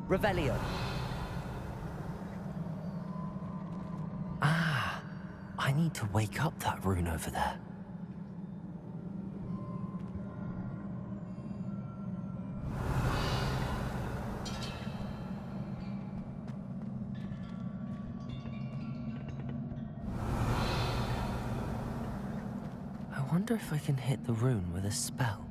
Revelio. Ah, I need to wake up that rune over there. I wonder if I can hit the rune with a spell.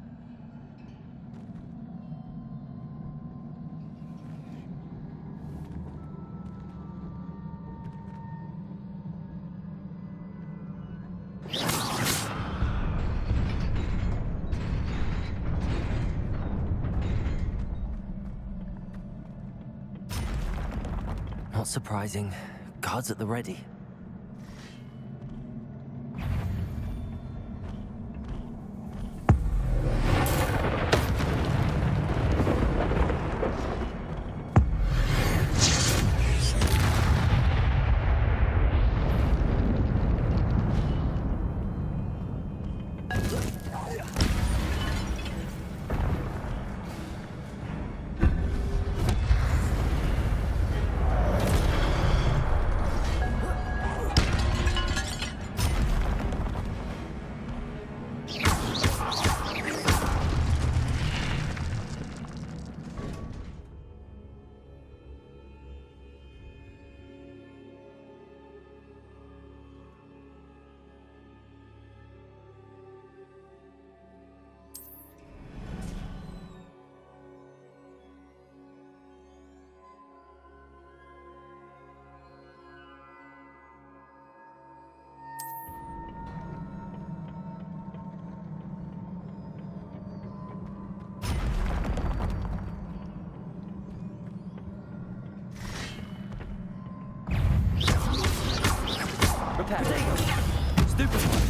Not surprising. Guards at the ready. Stupid one.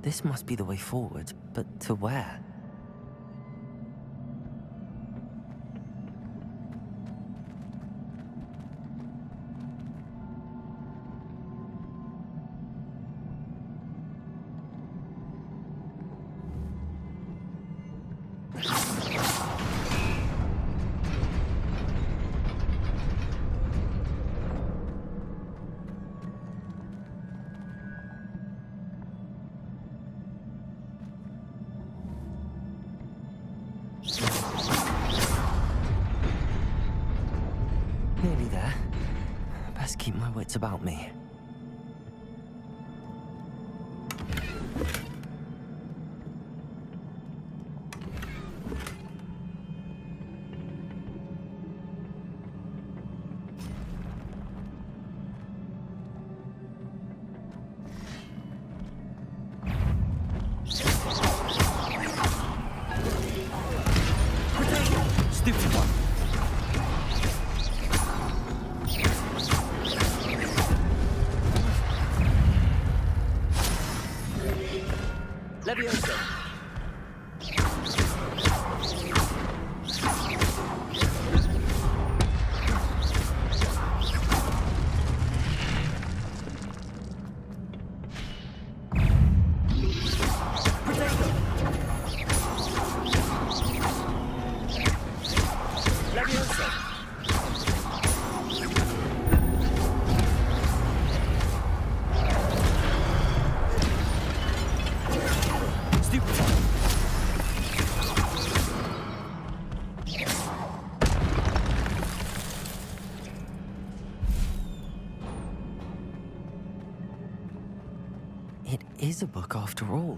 This must be the way forward, but to where? Nearly there. Best keep my wits about me. Stupid one. Leviosa. is a book after all.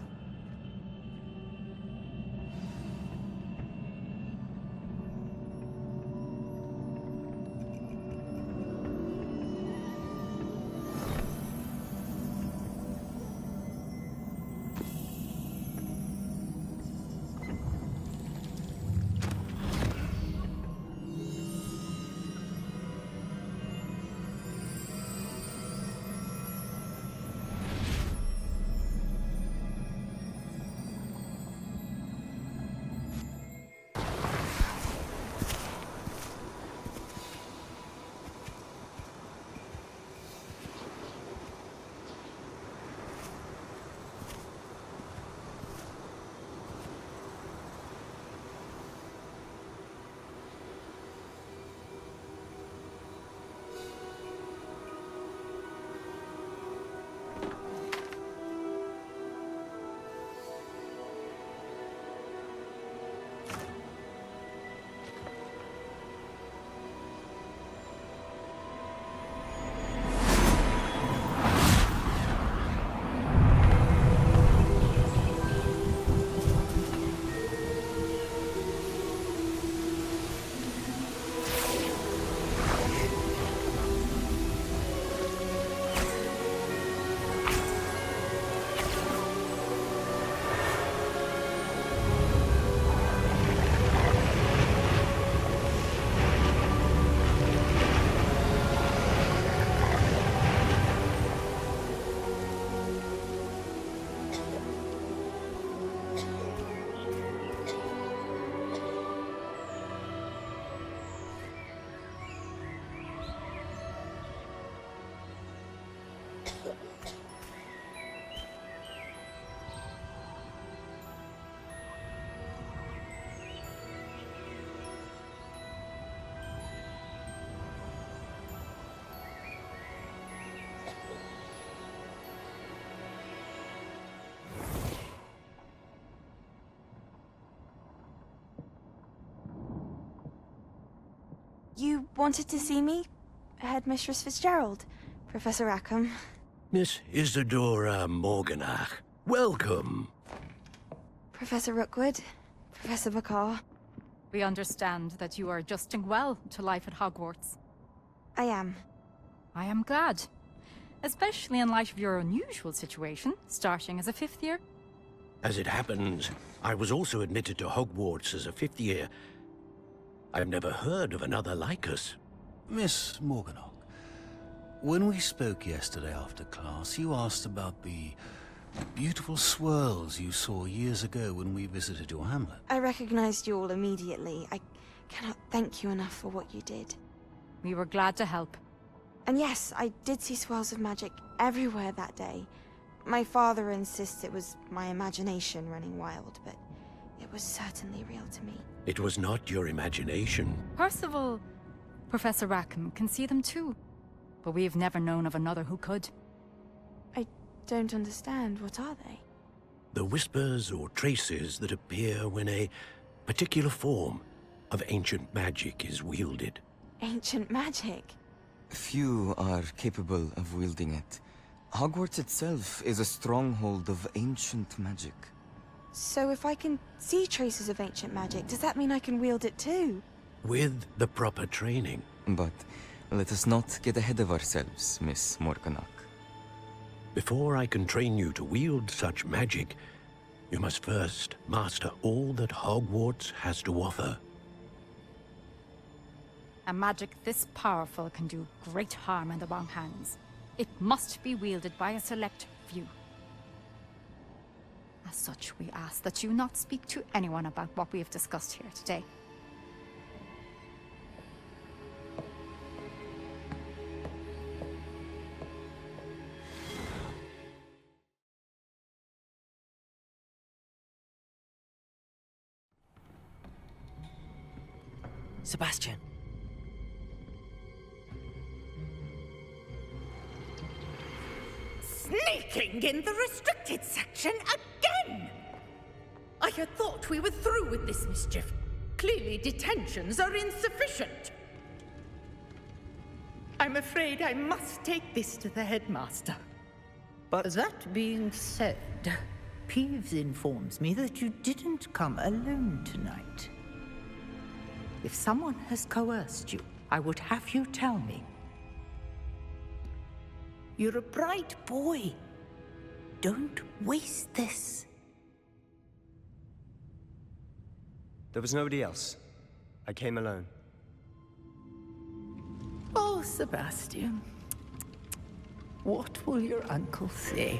You wanted to see me? Headmistress Fitzgerald, Professor Rackham. Miss Isadora Morganach, welcome. Professor Rookwood, Professor Bakar. We understand that you are adjusting well to life at Hogwarts. I am. I am glad. Especially in light of your unusual situation, starting as a 5th year. As it happens, I was also admitted to Hogwarts as a 5th year. I've never heard of another like us. Miss Morganach, when we spoke yesterday after class, you asked about the beautiful swirls you saw years ago when we visited your hamlet. I recognized you all immediately. I cannot thank you enough for what you did. We were glad to help. And yes, I did see swirls of magic everywhere that day. My father insists it was my imagination running wild, but it was certainly real to me. It was not your imagination. Percival, Professor Rackham can see them too. But we've never known of another who could. I don't understand. What are they? The whispers or traces that appear when a particular form of ancient magic is wielded. Ancient magic? Few are capable of wielding it. Hogwarts itself is a stronghold of ancient magic. So if I can see traces of ancient magic, does that mean I can wield it too? With the proper training. But let us not get ahead of ourselves, Miss Morganach. Before I can train you to wield such magic, you must first master all that Hogwarts has to offer. A magic this powerful can do great harm in the wrong hands. It must be wielded by a select few. As such, we ask that you not speak to anyone about what we have discussed here today. Sebastian. Sneaking in the restricted section again! I had thought we were through with this mischief. Clearly detentions are insufficient. I'm afraid I must take this to the headmaster. But... That being said, Peeves informs me that you didn't come alone tonight. If someone has coerced you, I would have you tell me. You're a bright boy. Don't waste this. There was nobody else. I came alone. Oh, Sebastian. What will your uncle say?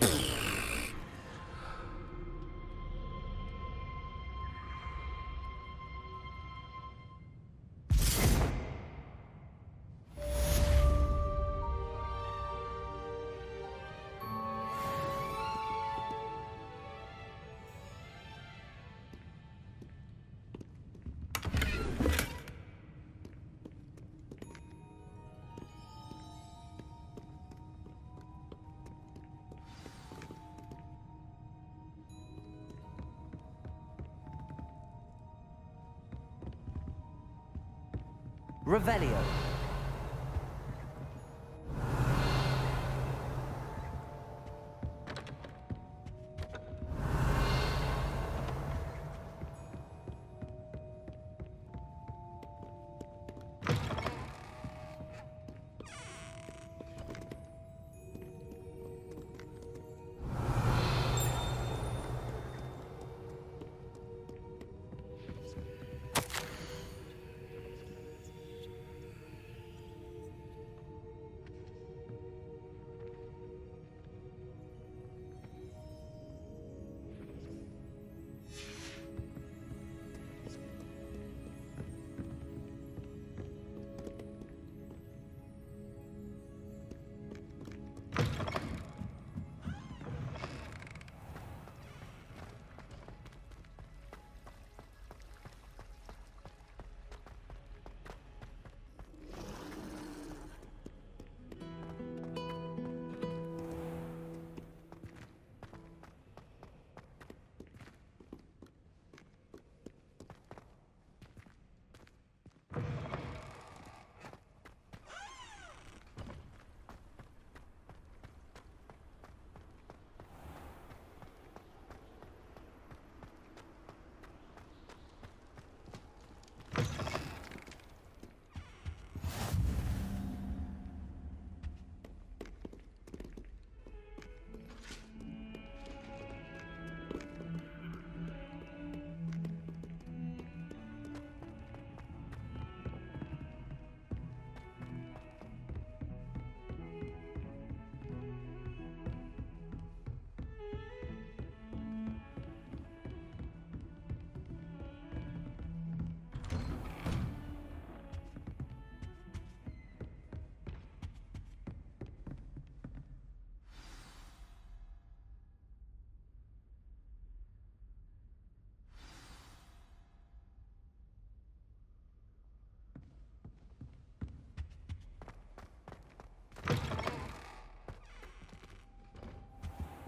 Revelio.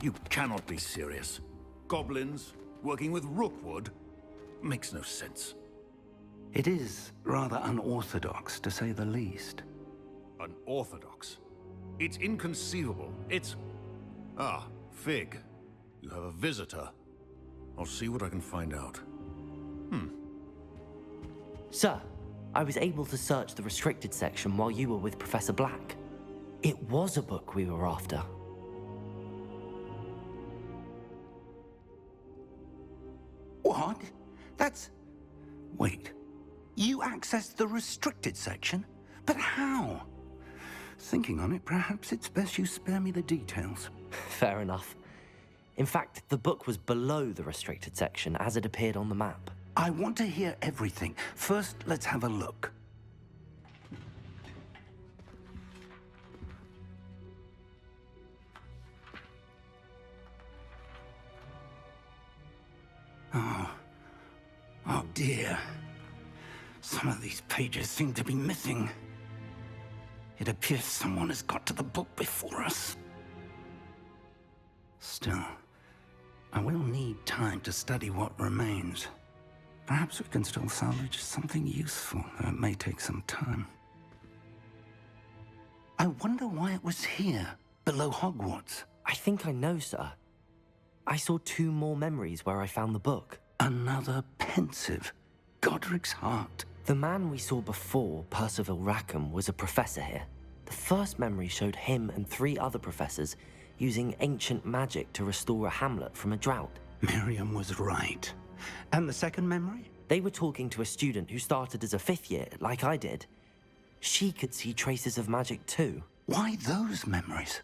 You cannot be serious. Goblins working with Rookwood makes no sense. It is rather unorthodox, to say the least. Unorthodox? It's inconceivable. It's... Ah, Fig. You have a visitor. I'll see what I can find out. Sir, I was able to search the restricted section while you were with Professor Black. It was a book we were after. What? That's... Wait. You accessed the restricted section? But how? Thinking on it, perhaps it's best you spare me the details. Fair enough. In fact, the book was below the restricted section as it appeared on the map. I want to hear everything. First, let's have a look. Oh dear. Some of these pages seem to be missing. It appears someone has got to the book before us. Still, I will need time to study what remains. Perhaps we can still salvage something useful, though it may take some time. I wonder why it was here, below Hogwarts. I think I know, sir. I saw 2 more memories where I found the book. Another pensive Godric's heart. The man we saw before, Percival Rackham, was a professor here. The first memory showed him and 3 other professors using ancient magic to restore a hamlet from a drought. Miriam was right. And the second memory? They were talking to a student who started as a 5th year, like I did. She could see traces of magic too. Why those memories?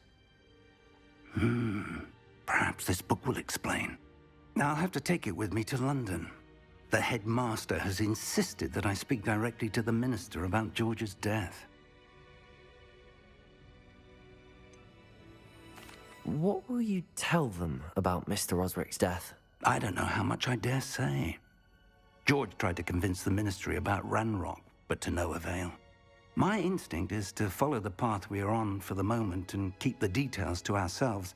Perhaps this book will explain. Now I'll have to take it with me to London. The headmaster has insisted that I speak directly to the minister about George's death. What will you tell them about Mr. Osric's death? I don't know how much I dare say. George tried to convince the ministry about Ranrock, but to no avail. My instinct is to follow the path we are on for the moment and keep the details to ourselves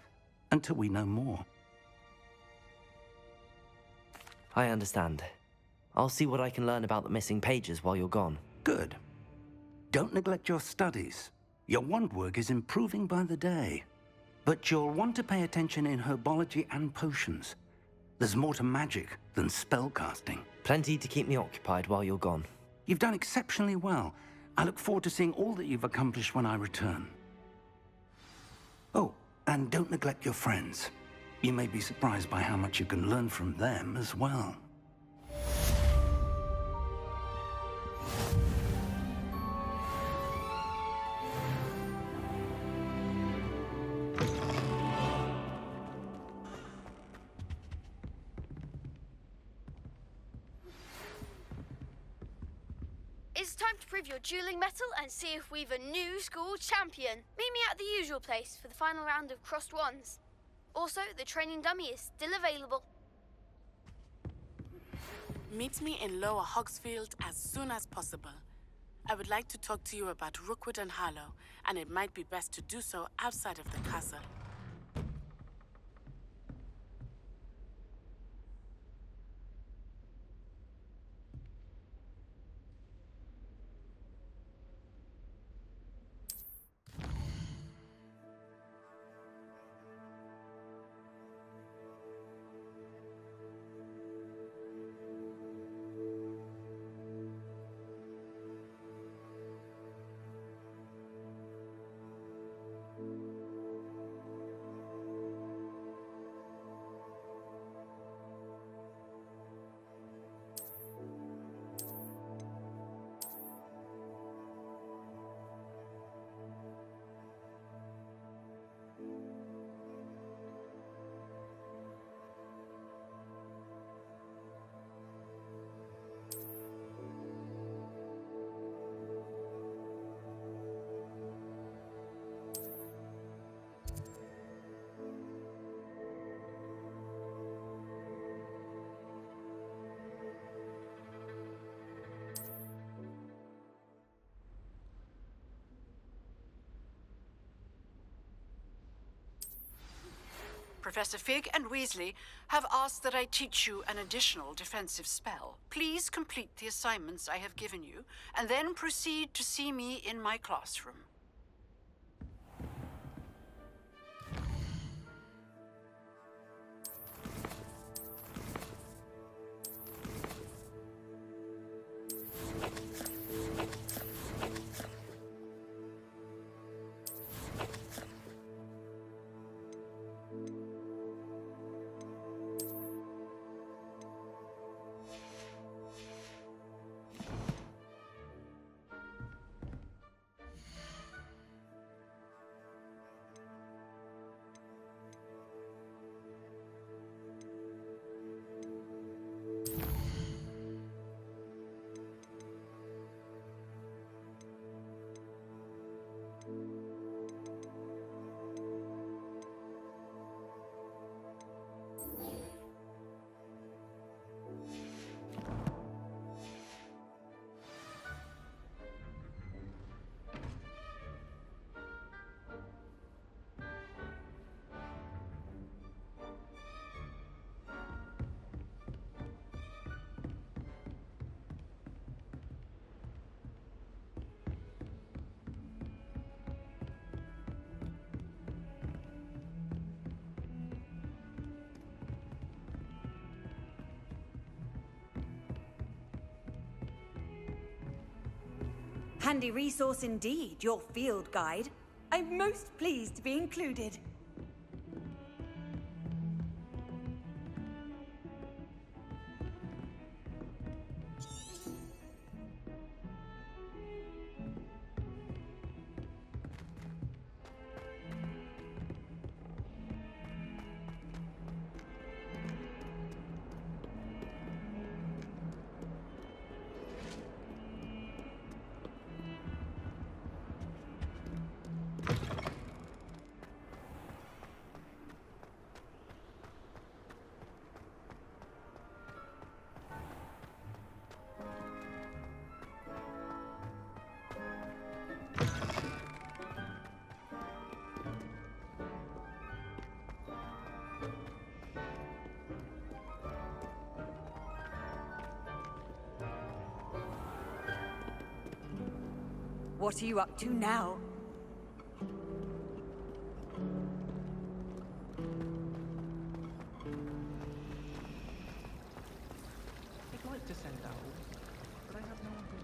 until we know more. I understand. I'll see what I can learn about the missing pages while you're gone. Good. Don't neglect your studies. Your wand work is improving by the day. But you'll want to pay attention in herbology and potions. There's more to magic than spellcasting. Plenty to keep me occupied while you're gone. You've done exceptionally well. I look forward to seeing all that you've accomplished when I return. Oh, and don't neglect your friends. You may be surprised by how much you can learn from them as well. It's time to prove your dueling mettle and see if we've a new school champion. Meet me at the usual place for the final round of crossed wands. Also, the training dummy is still available. Meet me in Lower Hogsfield as soon as possible. I would like to talk to you about Rookwood and Harlow, and it might be best to do so outside of the castle. Professor Fig and Weasley have asked that I teach you an additional defensive spell. Please complete the assignments I have given you, and then proceed to see me in my classroom. Handy resource indeed, your field guide. I'm most pleased to be included. What are you up to now? I'd like to send owls, but I have no one to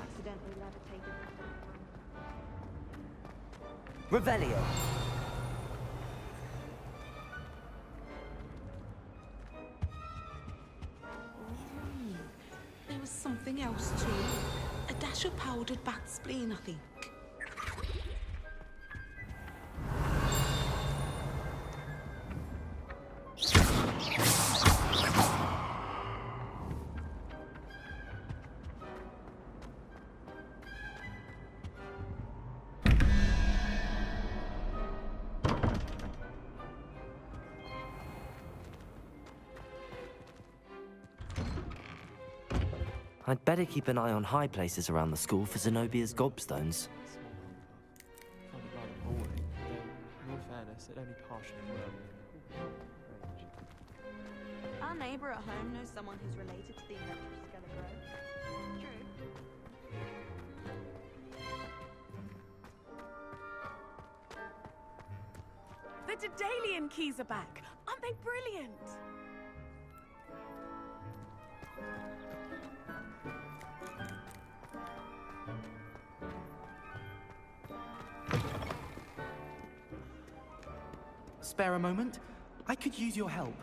Accidentally levitated. Revelio. There was something else too. A dash of powdered bat spleen, I think. I'd better keep an eye on high places around the school for Zenobia's gobstones. I find it rather boring, though, in all fairness, it only partially worked. Our neighbor at home knows someone who's related to the electric Skelegro. True. The Daedalian keys are back. Aren't they brilliant? Spare a moment? I could use your help.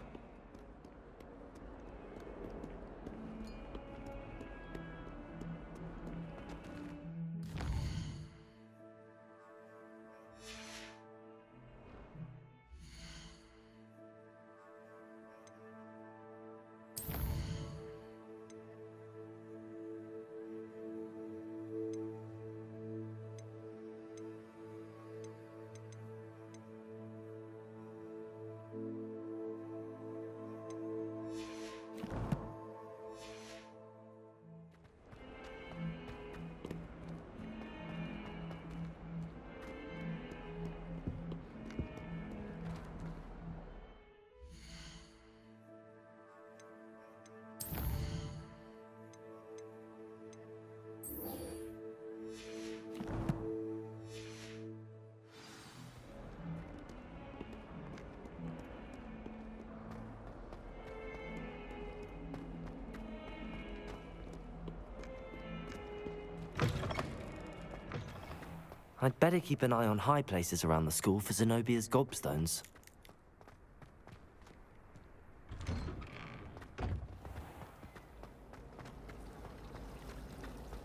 I'd better keep an eye on high places around the school for Zenobia's gobstones.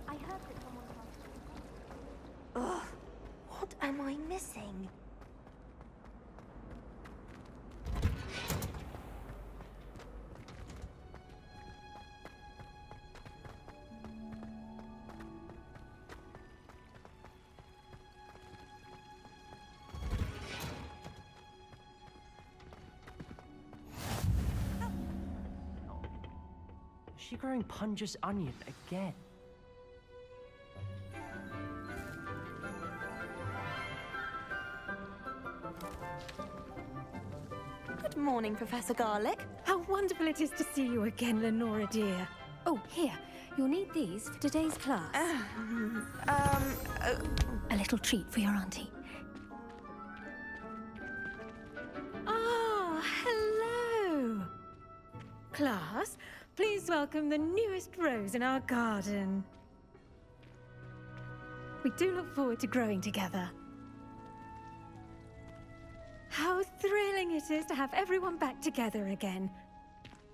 I heard that someone... Ugh, what am I missing? Is she growing Punja's onion again? Good morning, Professor Garlic. How wonderful it is to see you again, Lenora dear. Oh, here. You'll need these for today's class. A little treat for your auntie. Ah, hello. Class, please welcome the newest rose in our garden. We do look forward to growing together. How thrilling it is to have everyone back together again.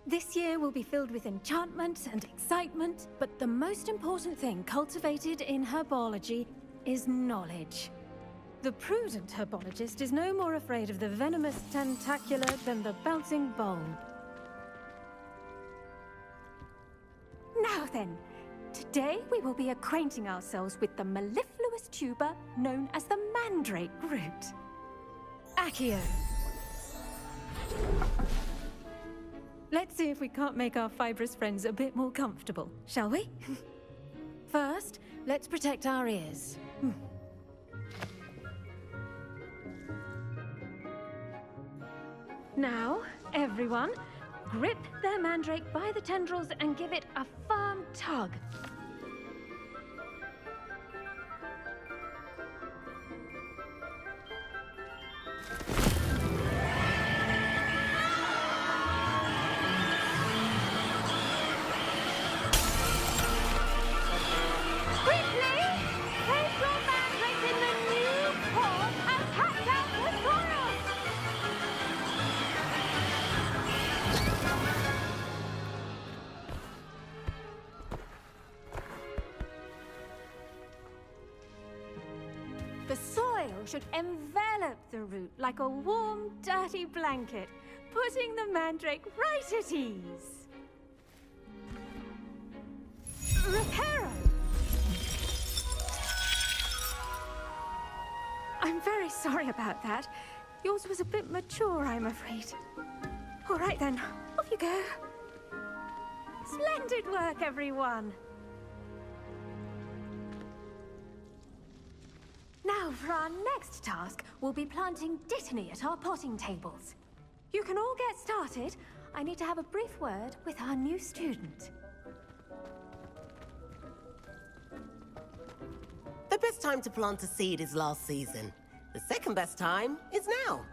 This year will be filled with enchantment and excitement, but the most important thing cultivated in herbology is knowledge. The prudent herbologist is no more afraid of the venomous tentacula than the bouncing bulb. Now then, today we will be acquainting ourselves with the mellifluous tuber known as the mandrake root. Accio. Let's see if we can't make our fibrous friends a bit more comfortable, shall we? First, let's protect our ears. Now, everyone, grip their mandrake by the tendrils and give it a firm tug. The soil should envelop the root like a warm, dirty blanket, putting the mandrake right at ease. Reparo! I'm very sorry about that. Yours was a bit mature, I'm afraid. All right then, off you go. Splendid work, everyone. Now, for our next task, we'll be planting Dittany at our potting tables. You can all get started. I need to have a brief word with our new student. The best time to plant a seed is last season. The second best time is now.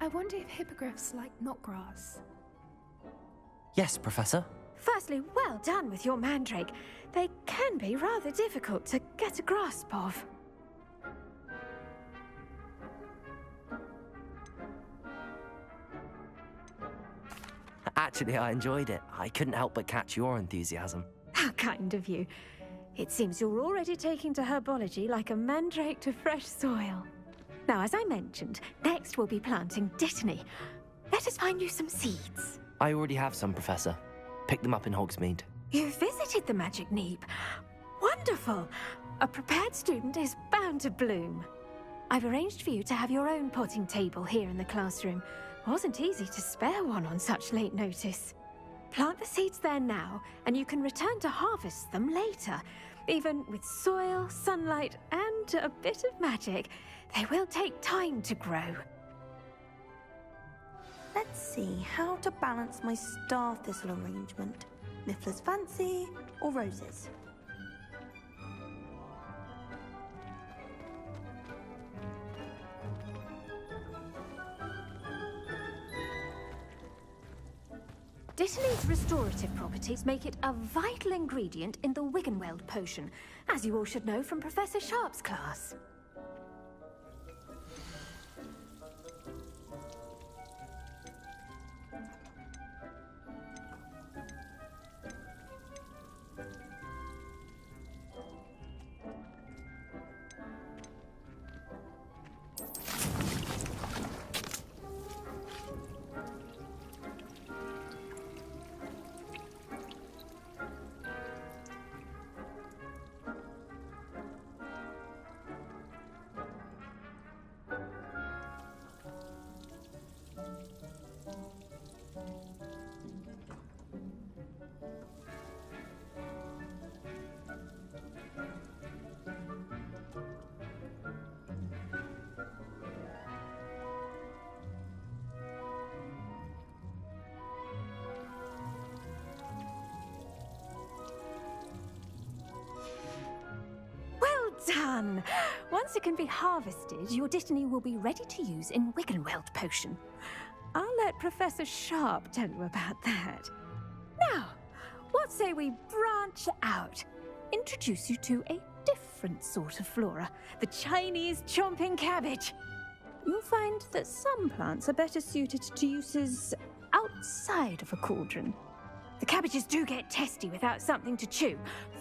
I wonder if hippogriffs like knotgrass. Yes, Professor. Firstly, well done with your mandrake. They can be rather difficult to get a grasp of. Actually, I enjoyed it. I couldn't help but catch your enthusiasm. How kind of you. It seems you're already taking to herbology like a mandrake to fresh soil. Now, as I mentioned, next we'll be planting Dittany. Let us find you some seeds. I already have some, Professor. Pick them up in Hogsmeade. You visited the Magic Neep. Wonderful! A prepared student is bound to bloom. I've arranged for you to have your own potting table here in the classroom. Wasn't easy to spare one on such late notice. Plant the seeds there now, and you can return to harvest them later. Even with soil, sunlight, and a bit of magic, they will take time to grow. Let's see how to balance my star thistle arrangement. Niffler's fancy or roses? Dittany's restorative properties make it a vital ingredient in the Wiggenweld potion, as you all should know from Professor Sharp's class. Done! Once it can be harvested, your Dittany will be ready to use in Wiggenweld potion. I'll let Professor Sharp tell you about that. Now, what say we branch out? Introduce you to a different sort of flora, the Chinese chomping cabbage. You'll find that some plants are better suited to uses outside of a cauldron. The cabbages do get testy without something to chew.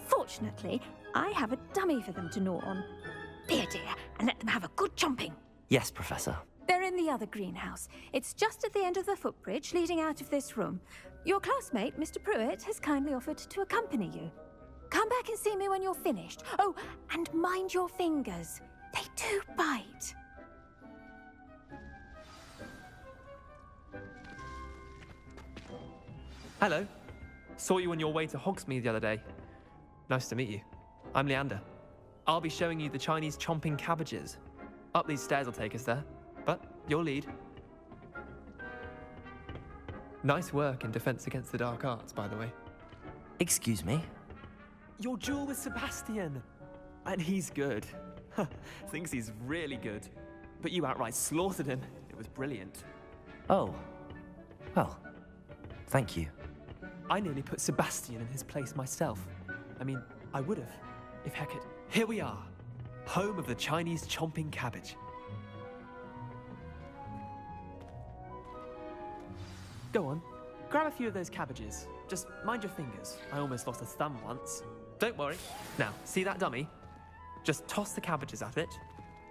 Fortunately, I have a dummy for them to gnaw on. Be a dear and let them have a good chomping. Yes, Professor. They're in the other greenhouse. It's just at the end of the footbridge leading out of this room. Your classmate, Mr. Pruitt, has kindly offered to accompany you. Come back and see me when you're finished. Oh, and mind your fingers. They do bite. Hello. Saw you on your way to Hogsmeade the other day. Nice to meet you. I'm Leander. I'll be showing you the Chinese chomping cabbages. Up these stairs will take us there, but you'll lead. Nice work in Defense Against the Dark Arts, by the way. Excuse me? Your duel with Sebastian! And he's good. Thinks he's really good. But you outright slaughtered him. It was brilliant. Oh. Well, thank you. I nearly put Sebastian in his place myself. I mean, I would have, if Hecate... Here we are, home of the Chinese chomping cabbage. Go on, grab a few of those cabbages. Just mind your fingers. I almost lost a thumb once. Don't worry. Now, see that dummy? Just toss the cabbages at it,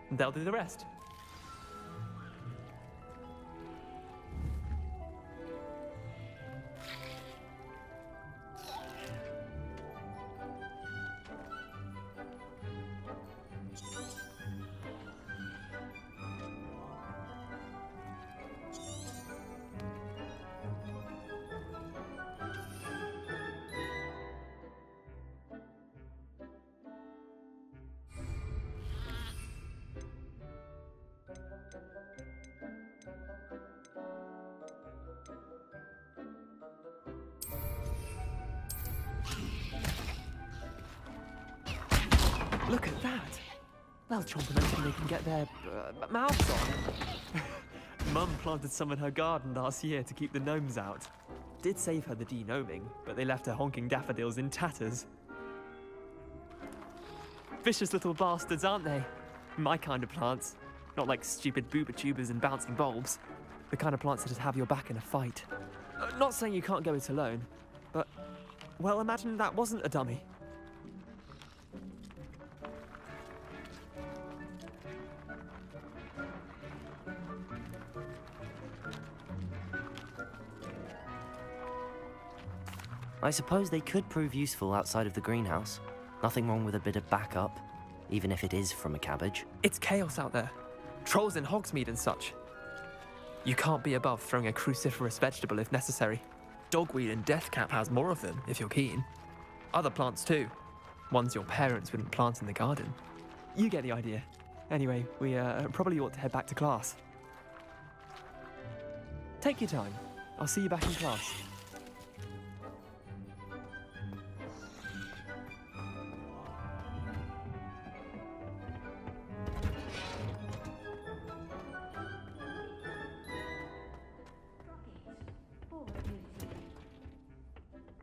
and they'll do the rest. Look at that! They'll chomp them until they can get their mouths on. Mum planted some in her garden last year to keep the gnomes out. Did save her the de-gnoming, but they left her honking daffodils in tatters. Vicious little bastards, aren't they? My kind of plants. Not like stupid booba tubers and bouncing bulbs. The kind of plants that'd have your back in a fight. Not saying you can't go it alone, but... well, imagine that wasn't a dummy. I suppose they could prove useful outside of the greenhouse. Nothing wrong with a bit of backup, even if it is from a cabbage. It's chaos out there. Trolls in Hogsmeade and such. You can't be above throwing a cruciferous vegetable if necessary. Dogweed and deathcap has more of them, if you're keen. Other plants too. Ones your parents wouldn't plant in the garden. You get the idea. Anyway, we probably ought to head back to class. Take your time. I'll see you back in class.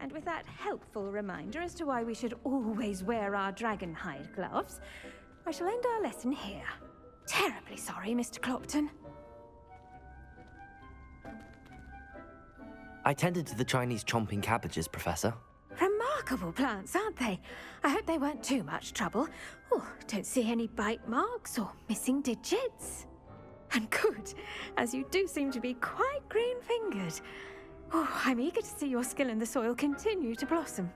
And with that helpful reminder as to why we should always wear our dragon hide gloves, I shall end our lesson here. Terribly sorry, Mr. Clopton. I tended to the Chinese chomping cabbages, Professor. Remarkable plants, aren't they? I hope they weren't too much trouble. Oh, don't see any bite marks or missing digits. And good, as you do seem to be quite green-fingered. Oh, I'm eager to see your skill in the soil continue to blossom.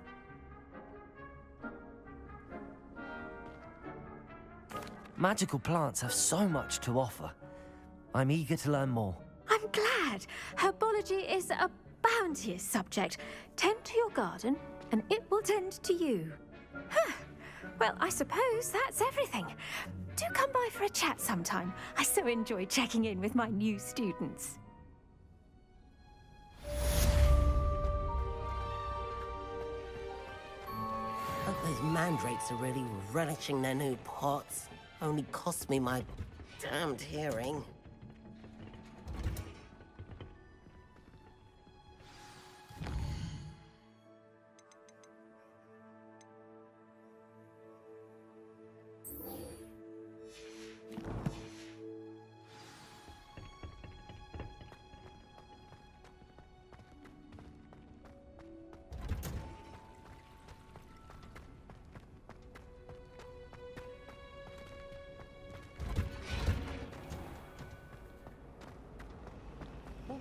Magical plants have so much to offer. I'm eager to learn more. I'm glad. Herbology is a bounteous subject. Tend to your garden, and it will tend to you. Huh. Well, I suppose that's everything. Do come by for a chat sometime. I so enjoy checking in with my new students. Hope those mandrakes are really relishing their new pots. Only cost me my damned hearing.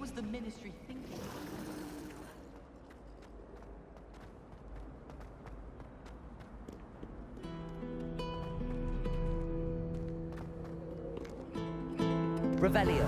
was the Ministry thinking? Revelio.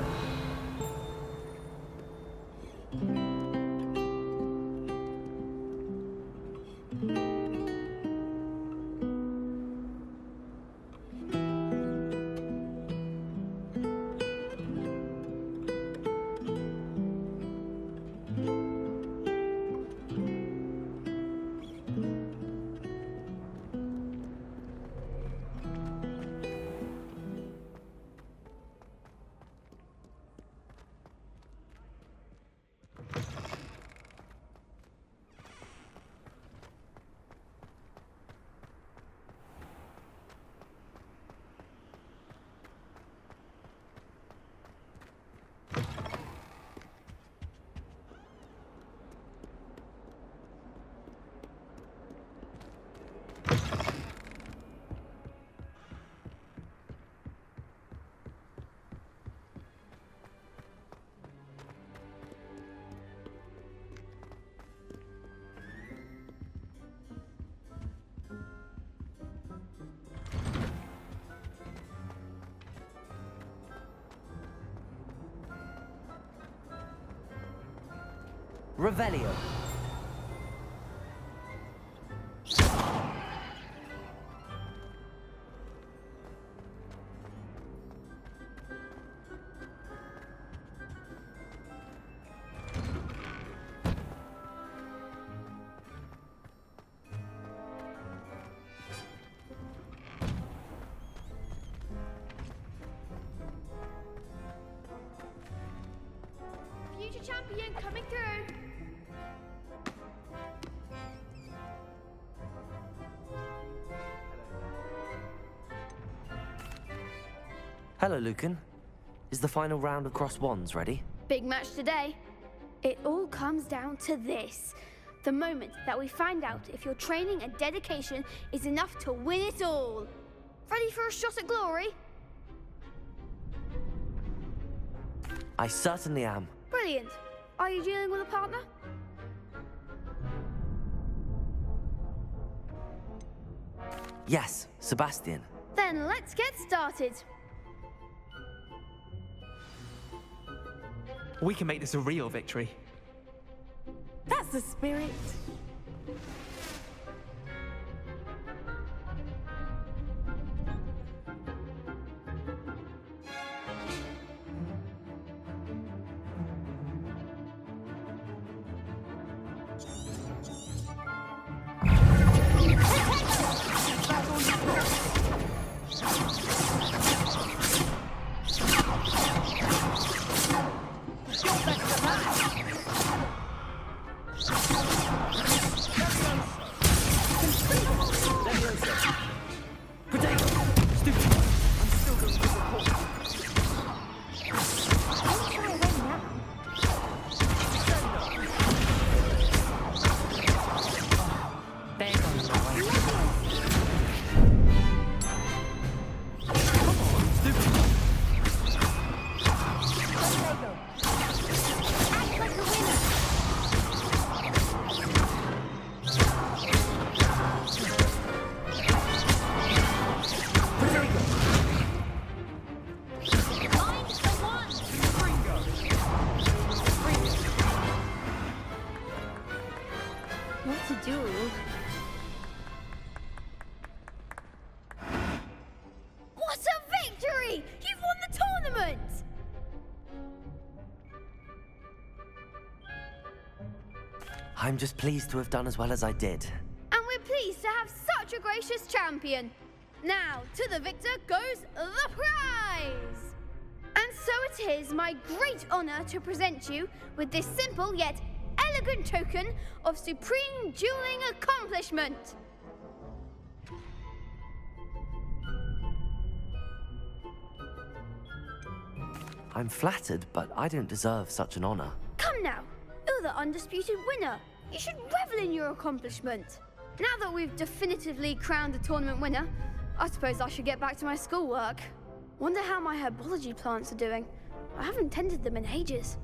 Revelio. Future champion coming through. Hello, Lucan. Is the final round of Crossed Wands ready? Big match today. It all comes down to this. The moment that we find out if your training and dedication is enough to win it all. Ready for a shot at glory? I certainly am. Brilliant. Are you dealing with a partner? Yes, Sebastian. Then let's get started. We can make this a real victory. That's the spirit. What a victory! You've won the tournament! I'm just pleased to have done as well as I did. And we're pleased to have such a gracious champion. Now, to the victor goes the prize! And so it is my great honor to present you with this simple yet elegant token of supreme dueling accomplishment. I'm flattered, but I don't deserve such an honor. Come now, you're the undisputed winner. You should revel in your accomplishment. Now that we've definitively crowned the tournament winner, I suppose I should get back to my schoolwork. Wonder how my herbology plants are doing. I haven't tended them in ages.